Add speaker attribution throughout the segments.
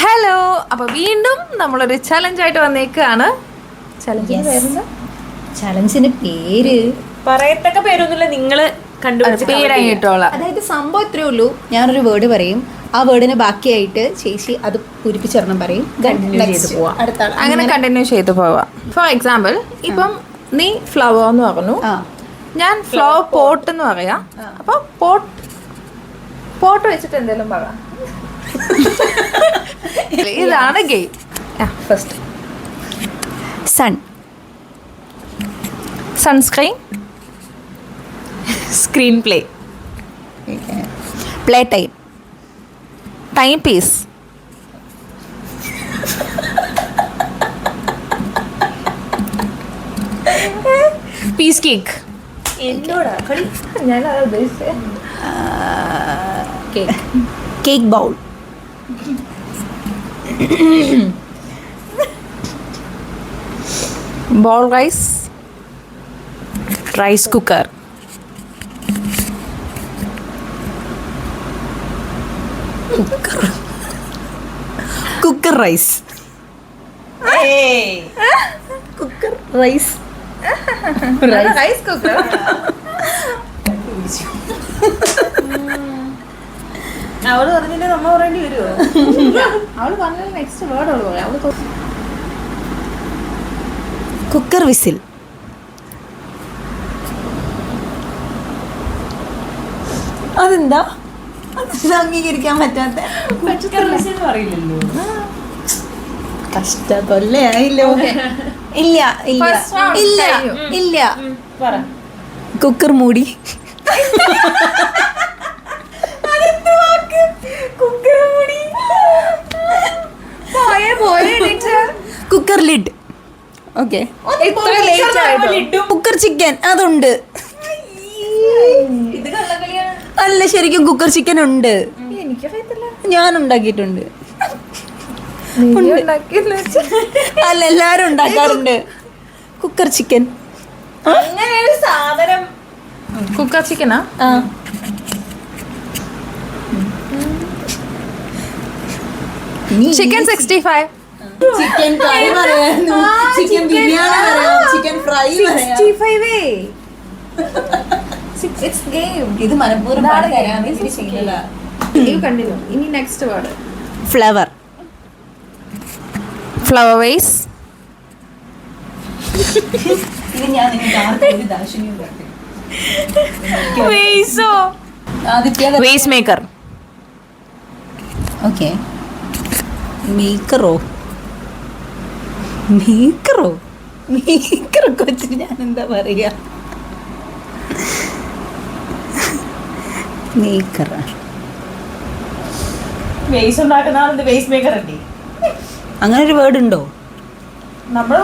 Speaker 1: Hello, അപ്പോൾ വീണ്ടും നമ്മളൊരു ചലഞ്ചായിട്ട് വന്നേക്കാണ്.
Speaker 2: ചലഞ്ചിന് പേര്
Speaker 3: പറയത്തക്ക പേരൊന്നുമില്ല, നിങ്ങൾ
Speaker 1: പേരായിട്ടോളാം.
Speaker 2: അതായത് സംഭവം ഇത്രേ ഉള്ളൂ. ഞാനൊരു വേർഡ് പറയും, ആ വേർഡിന് ബാക്കിയായിട്ട് ചേച്ചി അത് പൂരിപ്പിച്ചെണ്ണം പറയും,
Speaker 1: അങ്ങനെ കണ്ടിന്യൂ ചെയ്തു പോവാം. ഫോർ എക്സാമ്പിൾ, ഇപ്പം നീ ഫ്ലവർ എന്ന് പറഞ്ഞു, ഞാൻ ഫ്ലവർ പോട്ട് എന്ന് പറയാം. അപ്പൊ പോട്ട് വെച്ചിട്ട് എന്തെങ്കിലും പറയാം. ഇതാണ് game. First sunscreen,
Speaker 3: screen play,
Speaker 2: play time,
Speaker 1: time piece,
Speaker 3: piece cake,
Speaker 1: ഞാൻ അത് ഉദ്ദേശിച്ചത്.
Speaker 2: Cake bowl,
Speaker 1: ball rice,
Speaker 3: rice cooker,
Speaker 2: cooker rice,
Speaker 1: cooker rice, rice cooker.
Speaker 3: അവള് പറഞ്ഞില്ലേ നമ്മ പറയേണ്ടി വരുമോ?
Speaker 1: അവള് പറഞ്ഞ നെക്സ്റ്റ് വേർഡ് അവള് പറയാം.
Speaker 2: കുക്കർ വിസിൽ, അതെന്താ അംഗീകരിക്കാൻ പറ്റാത്ത
Speaker 3: പറയില്ലല്ലോ.
Speaker 2: കഷ്ടതൊല്ലയായില്ലോ. ഇല്ല ഇല്ല
Speaker 1: First round
Speaker 2: ഇല്ല
Speaker 1: കഴിഞ്ഞു.
Speaker 2: ഇല്ല.
Speaker 3: പറ.
Speaker 2: കുക്കർ മൂടി, cooker lid. Okay, cooker chicken അതുണ്ട്. അല്ല, ശരിക്കും കുക്കർ ചിക്കൻ ഉണ്ട്, ഞാൻ ഉണ്ടാക്കിയിട്ടുണ്ട്. അല്ല, എല്ലാരും ഉണ്ടാക്കാറുണ്ട് കുക്കർ ചിക്കൻ.
Speaker 3: അങ്ങനെ ഒരു സാധനം.
Speaker 1: കുക്കർ ചിക്കനാ? ചിക്കൻ 65,
Speaker 2: ചിക്കൻ കറി പറയായിരുന്നു, ചിക്കൻ ബിരിയാണി പറയാം, ചിക്കൻ ഫ്രൈ പറയാം. ഇത് മനഃപൂർവ്വം
Speaker 1: ഇനി next word.
Speaker 2: Flower,
Speaker 1: flower vase,
Speaker 2: ഇത് ഞാൻ
Speaker 3: വേസ്റ്റ് മേക്കർ,
Speaker 2: ഓക്കെ. മേക്കറോ മേക്കറോ മേക്കറോ കൊച്ചിന് ഞാൻ എന്താ പറയാ? മേക്കർ,
Speaker 3: വേസ്റ്റ് ഉണ്ടാക്കുന്ന ആളെന്ത് വേസ്റ്റ് മേക്കർ അല്ലേ?
Speaker 2: അങ്ങനെ ഒരു വേർഡ് ഉണ്ടോ?
Speaker 3: നമ്മള്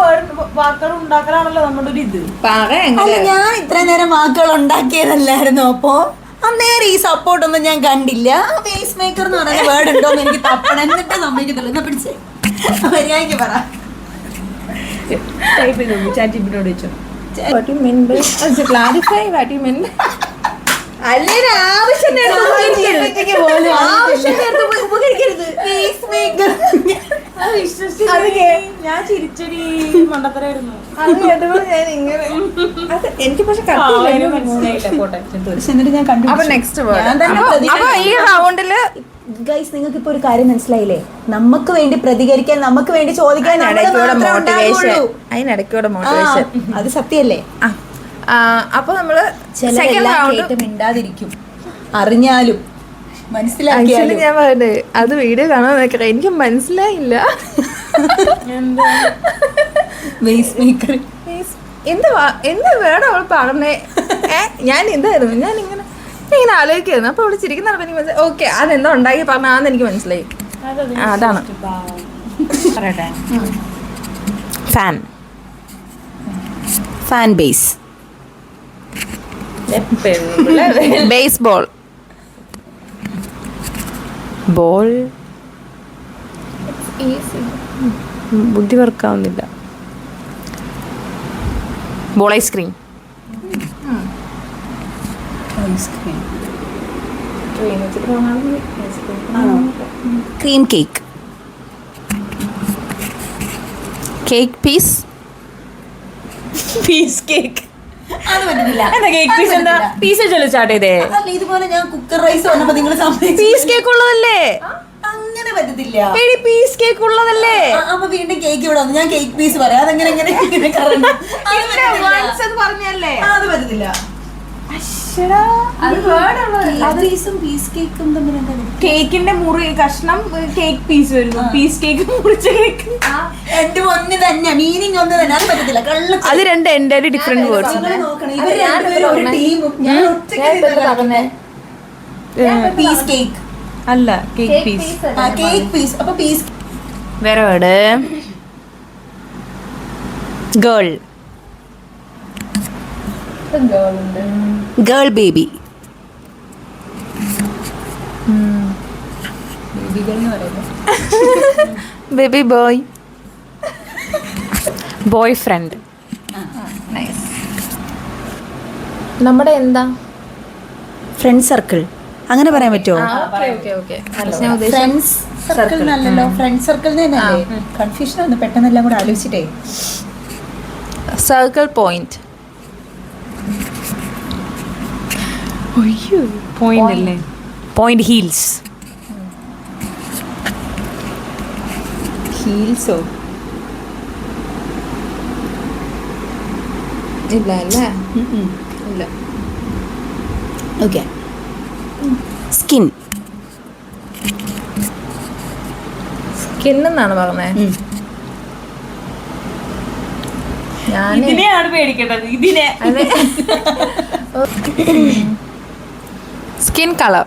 Speaker 3: വാക്കുകൾ ഉണ്ടാക്കലാണല്ലോ നമ്മുടെ ഒരു ഇത്.
Speaker 2: അല്ല, ഞാൻ ഇത്രയും നേരം വാക്കുകൾ ഉണ്ടാക്കിയതല്ലായിരുന്നു. അപ്പോ അന്നേരം ഈ സപ്പോർട്ടൊന്നും ഞാൻ കണ്ടില്ല. വേസ്റ്റ് മേക്കർ എന്ന് പറയുന്ന വേർഡ് ഉണ്ടോന്ന് എനിക്ക് തപ്പണം, എന്നിട്ട് സമ്മതിക്കത്തുള്ളൂ. എന്നാ പിടിച്ചേ മര്യാദയ്ക്ക് പറ.
Speaker 3: ടൈപ്പ് ചെയ്ത് ചാറ്റിപ്പിനോട് വെച്ചോ.
Speaker 1: What you mean by clarify what you mean?
Speaker 3: ഞാൻ ചിരിച്ചടി മണ്ടത്തരായിരുന്നു.
Speaker 1: എനിക്ക് പക്ഷെ ഈ റൗണ്ടില്
Speaker 2: ഗൈസ്, നിങ്ങൾക്ക് ഇപ്പൊ ഒരു കാര്യം മനസ്സിലായില്ലേ? നമുക്ക് വേണ്ടി പ്രതികരിക്കാൻ, നമുക്ക് വേണ്ടി ചോദിക്കാൻ
Speaker 1: അതിനിടയ്ക്കൂടെ മോട്ടിവേഷൻ,
Speaker 2: അത് സത്യല്ലേ?
Speaker 1: അപ്പൊ നമ്മള് സെക്കൻഡ് റൗണ്ട്
Speaker 2: മിണ്ടാതിരിക്കും, അറിഞ്ഞാലും മനസ്സിലാക്കിയാലും.
Speaker 1: ഞാൻ പറഞ്ഞത് അത് വീഡിയോ കാണാൻ നോക്കട്ടെ, എനിക്ക് മനസ്സിലായില്ല. എന്ത് വേണം അവൾ പറഞ്ഞേ? ഞാൻ എന്തായിരുന്നു, ഞാൻ ഇങ്ങനെ ആലോചിക്കായിരുന്നു. അപ്പൊ അവള് ചിരിക്കുന്ന എനിക്ക് മനസ്സിലായി. ഓക്കെ, അതെന്താ ഉണ്ടാക്കി പറഞ്ഞാന്ന് എനിക്ക് മനസ്സിലായി. അതാണ് fan,
Speaker 2: fan base,
Speaker 1: baseball, ball ബുദ്ധി വർക്കാവുന്നില്ല. Ball ice cream,
Speaker 2: cream cake,
Speaker 1: cake piece.
Speaker 3: Piece cake.
Speaker 2: അത് പറ്റത്തില്ല.
Speaker 3: എന്താ കേക്ക് പീസ്? എന്താ പീസ് വെച്ചല്ലോ സ്റ്റാർട്ട് ചെയ്തേ?
Speaker 2: അതല്ല, ഇതുപോലെ ഞാൻ കുക്കർ റൈസ് വന്നപ്പോ നിങ്ങൾ
Speaker 1: പീസ് കേക്ക് ഉള്ളതല്ലേ?
Speaker 2: അങ്ങനെ പറ്റത്തില്ല.
Speaker 1: പീസ് കേക്ക് ഉള്ളതല്ലേ?
Speaker 2: അപ്പൊ വീണ്ടും കേക്ക് ഇവിടെ വന്നു. ഞാൻ കേക്ക് പീസ് പറയാം. അതെങ്ങനെ
Speaker 1: പറഞ്ഞല്ലേ?
Speaker 2: അത് പറ്റത്തില്ല.
Speaker 3: കേക്കിന്റെ മുറി കഷ്ണം കേക്ക് പീസ് വരുന്നു. പീസ് കേക്ക് മുറിച്ച കേക്ക്
Speaker 2: രണ്ടും ഒന്ന് തന്നെ, മീനിങ് ഒന്ന് തന്നെ. അത് പറ്റത്തില്ല.
Speaker 1: അത് രണ്ട് എൻ്റെ ഡിഫറെന്റ് വേർഡ്സ്.
Speaker 2: നോക്കണം, ഇവർ രണ്ടുപേരും ഒരു ടീമും ഞാൻ പീസ് കേക്ക്
Speaker 3: അല്ല, കേക്ക് പീസ്.
Speaker 2: Cake piece. അപ്പൊ പീസ്
Speaker 1: വേറെ word. Girl. Girl baby. Baby boy. Boy friend. നമ്മുടെ എന്താ?
Speaker 2: Friend circle. അങ്ങനെ പറയാൻ പറ്റുമോ? ഫ്രണ്ട്സ് സർക്കിൾ നല്ലല്ലോ. ഫ്രണ്ട് സർക്കിൾ തന്നെയല്ലേ? കൺഫ്യൂഷൻ ഒന്ന് പെട്ടെന്നെല്ലാം കൂടെ ആലോചിച്ചിട്ടേ.
Speaker 1: Circle point.
Speaker 3: പോയിന്റ് അല്ലേ?
Speaker 1: Point heels.
Speaker 2: ഹീൽസോ?
Speaker 1: ഇല്ല അല്ലേ? ഇല്ല.
Speaker 2: ഓക്കെ. സ്കിൻ.
Speaker 1: സ്കിൻ എന്നാണ് പറഞ്ഞത്.
Speaker 3: ഇതിനെയാണ് പേടിക്കേണ്ടത്. ഇതിനെ
Speaker 1: സ്കിൻ കളർ.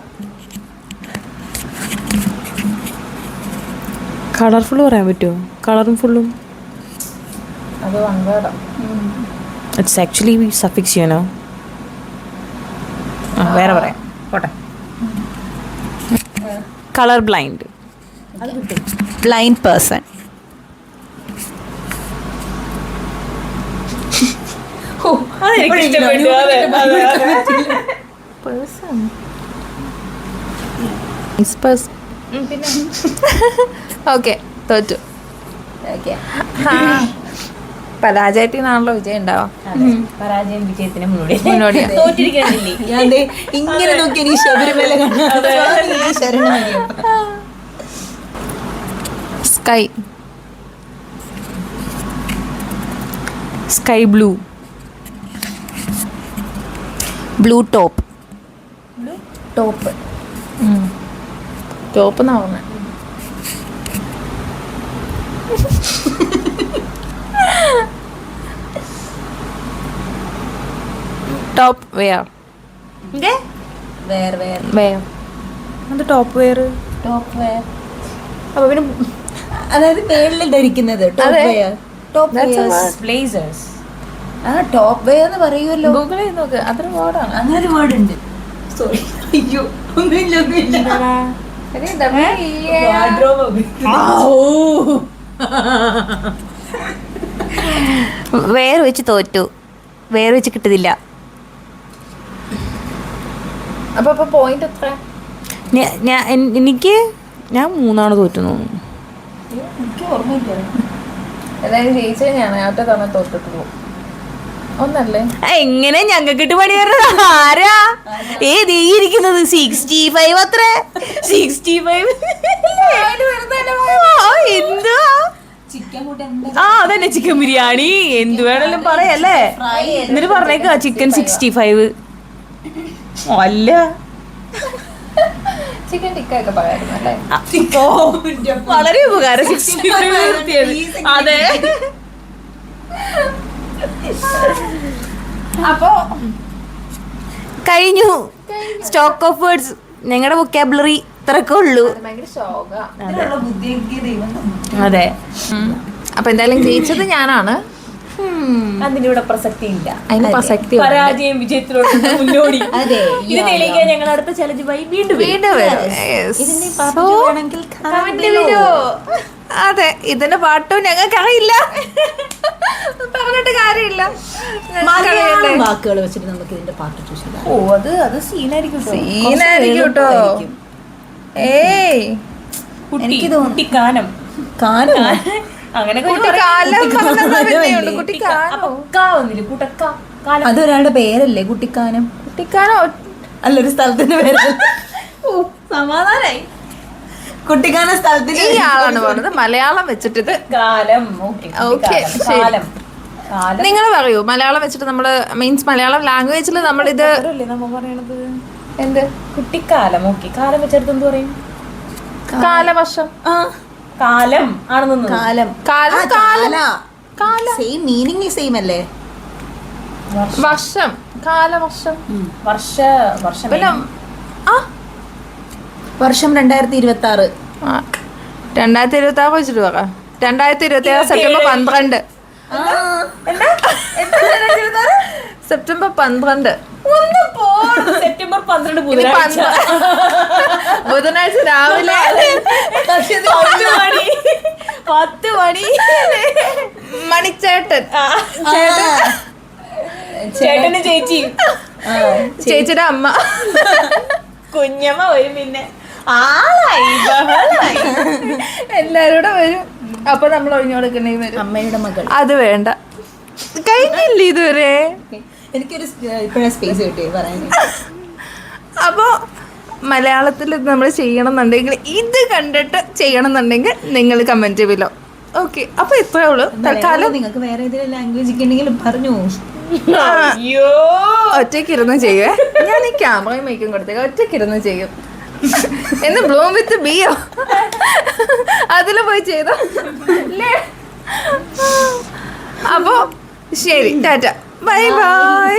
Speaker 3: കളർഫുൾ പറയാൻ പറ്റുമോ? കളറും ഫുള്ളും
Speaker 1: അത് വൺവേർഡാ.
Speaker 3: It's actually suffix you know. വേറെ പറയാം പോട്ടെ.
Speaker 1: Colour blind.
Speaker 2: Blind person.
Speaker 1: Okay, തോറ്റു. പരാജയത്തിനാണല്ലോ വിജയം ഉണ്ടാവാം.
Speaker 3: പരാജയം വിജയത്തിന് മുന്നോടി.
Speaker 2: ഞാൻ ഇങ്ങനെ നോക്കി എനിക്ക് ശബരിമല ശരണ.
Speaker 1: Sky. Sky blue. Blue top.
Speaker 2: Top.
Speaker 1: Top എന്നാ പറഞ്ഞത്. Top wear.
Speaker 2: വേറെ വേറെ
Speaker 1: വെയർ.
Speaker 3: അത് ടോപ്പ് വെയർ.
Speaker 2: Top wear.
Speaker 3: അപ്പൊ പിന്നെ
Speaker 2: അതായത് മേളിൽ ധരിക്കുന്നത് ടോപ്പ് വെയർ. Top
Speaker 3: blazers.
Speaker 2: ആ ടോപ്പ് വെയർ എന്ന് പറയുമല്ലോ.
Speaker 1: ഗൂഗിൾ ചെയ്ത് നോക്ക്, അതൊരു വേർഡാണ്.
Speaker 2: അങ്ങനെ ഒരു വേർഡ് ഉണ്ട്. സോറി. അയ്യോ, ഒന്നുമില്ല ഒന്നുമില്ല.
Speaker 1: വേറെ വെച്ച് തോറ്റു. വേറെ വെച്ച് കിട്ടതില്ല. അപ്പൊ പോയിന്റ് എത്ര?
Speaker 3: ഞാൻ 3 തോറ്റുന്നു.
Speaker 2: എനിക്ക് ഓർമ്മയില്ല.
Speaker 1: ഏതായാലും ജയിച്ചത് ഞാൻ ഒറ്റ തവണ തോറ്റിട്ടുള്ളൂ. ഒന്നല്ലേ?
Speaker 3: എങ്ങനെ ഞങ്ങൾക്കിട്ട് പണി വരുന്നത്? ആരാ ഇരിക്കുന്നത്? 65 അത്ര. 65 എന്തുവാ? അതന്നെ ചിക്കൻ ബിരിയാണി. എന്ത് വേണമെങ്കിലും പറയല്ലേ. എന്നിട്ട് പറഞ്ഞേക്കാ ചിക്കൻ 65. അല്ല,
Speaker 1: ചിക്കൻ ടിക്ക ഒക്കെ പറയായിരുന്നു അല്ലേ?
Speaker 3: വളരെ ഉപകാരം. 65 അതെ.
Speaker 1: അപ്പോ
Speaker 3: കഴിഞ്ഞു. Stock of words. ഞങ്ങളുടെ വൊക്കാബുലറി ഇത്രയൊക്കെ ഉള്ളൂ.
Speaker 1: ഭയങ്കര ശോക.
Speaker 3: അതെ.
Speaker 1: അപ്പൊ എന്തായാലും ജയിച്ചത് ഞാനാണ്.
Speaker 3: അതിനിവിടെ പ്രസക്തി ഇല്ല.
Speaker 1: അതിന് പ്രസക്തി
Speaker 3: പരാജയം വിജയത്തിലോട്ട് മുന്നോടി.
Speaker 2: അതെ.
Speaker 3: ഇത് തെളിയിക്കാൻ ഞങ്ങൾ അടുത്ത ചലഞ്ചുമായി വീണ്ടും
Speaker 1: അതെ, ഇതിന്റെ പാട്ടും ഞങ്ങൾക്ക് അറിയില്ല. പറഞ്ഞിട്ട് കാര്യമില്ല.
Speaker 2: വാക്കുകൾ വെച്ചിട്ട് നമുക്ക് ഇതിന്റെ പാട്ട് ചോദിച്ചാൽ
Speaker 3: അത് സീനായിരിക്കും.
Speaker 1: കേട്ടോ. ഏയ്
Speaker 3: കുട്ടി കാനം. അങ്ങനെയൊക്കെ ഒരു
Speaker 1: കുട്ടിക്കാലം പറഞ്ഞെന്നാ പിന്നെയുണ്ട്.
Speaker 3: അപ്പൊ
Speaker 1: കുട്ടിക്കാലോ
Speaker 3: കാ വന്നില്ലേ കുട്ടക്ക കാലം
Speaker 2: അതൊരാളുടെ പേരല്ലേ കുട്ടിക്കാനം?
Speaker 1: കുട്ടിക്കാലോ
Speaker 2: അല്ലൊരു സ്ഥലത്തിന്റെ പേരല്ലേ? സമാധാനായി. കുട്ടിക്കാനം സ്ഥലത്തിന്റെ
Speaker 1: ഈ ആളാണ് പറഞ്ഞത് മലയാളം വെച്ചിട്ട് ഇത്.
Speaker 3: കാലം
Speaker 1: Okay, ശരി.
Speaker 3: കാലം കാലം
Speaker 1: നിങ്ങൾ പറയൂ മലയാളം വെച്ചിട്ട് നമ്മള് മീൻസ് മലയാളം ലാംഗ്വേജിൽ നമ്മളിത്
Speaker 3: അല്ലേ നമ്മ പറയണത്
Speaker 1: എന്ത്
Speaker 3: കുട്ടിക്കാലം. ഓക്കെ കാലം വെച്ചെടുത്ത് എന്ത് പറയും?
Speaker 1: കാലവർഷം
Speaker 2: ആ,
Speaker 3: കാലം ആണെന്ന്
Speaker 2: കാലം.
Speaker 1: കാലം
Speaker 2: ആ,
Speaker 1: കാലം
Speaker 2: കാല.
Speaker 1: കാലം
Speaker 2: സെയിം മീനിങ് സെയിം അല്ലേ?
Speaker 1: വർഷം കാലവർഷം
Speaker 3: വർഷം
Speaker 1: പിന്നെ ആ
Speaker 2: വർഷം 2026.
Speaker 1: 2026 വെച്ചിട്ട് പറ 2026 സെപ്റ്റംബർ 12 സെപ്റ്റംബർ 12
Speaker 3: സെപ്റ്റംബർ 12
Speaker 1: ഇനി ബുധനാഴ്ച രാവിലെ
Speaker 3: 10 മണി
Speaker 1: മണിച്ചേട്ടൻ
Speaker 3: ചേട്ടന് ചേച്ചി
Speaker 1: ചേച്ചിയുടെ അമ്മ
Speaker 3: കുഞ്ഞമ്മ വരും. പിന്നെ ആളായി ബഹളായി.
Speaker 1: എല്ലാരും കൂടെ വരും. അപ്പൊ നമ്മൾ ഒഴിഞ്ഞു കൊടുക്കണേ വരും.
Speaker 2: അമ്മയുടെ മകൾ.
Speaker 1: അത് വേണ്ട കഴിഞ്ഞില്ലേ ഇതുവരെ.
Speaker 2: എനിക്കൊരു ഇപ്പഴാ സ്പേസ് കിട്ടിയേ പറയാൻ.
Speaker 1: അപ്പോൾ മലയാളത്തിൽ നമ്മൾ ചെയ്യണം എന്നുണ്ടെങ്കിൽ ഇത് കണ്ടിട്ട് ചെയ്യണം എന്നുണ്ടെങ്കിൽ നിങ്ങൾ കമന്റ് ചെയ്യല്ലോ. ഓക്കെ അപ്പൊ ഇത്രേ ഉള്ളൂ തൽക്കാലം.
Speaker 2: നിങ്ങൾക്ക് വേറെ ഏതെങ്കിലും ലാംഗ്വേജ് ഒക്കെ ഉണ്ടെങ്കിൽ പറഞ്ഞു.
Speaker 3: അയ്യോ
Speaker 1: ഒറ്റയ്ക്ക് ഇരുന്ന് ചെയ്യുവേ. ഞാൻ ഈ ക്യാമറയും മൈക്കും കൊടുത്തേക്ക് ഒറ്റയ്ക്ക് ഇരുന്ന് ചെയ്യും. എന്ന് ബ്ലൂം വിത്ത് ബിയോ അതിൽ പോയി ചെയ്തോ അല്ലേ? അപ്പോ ശരി ടാറ്റ ബൈ ബൈ.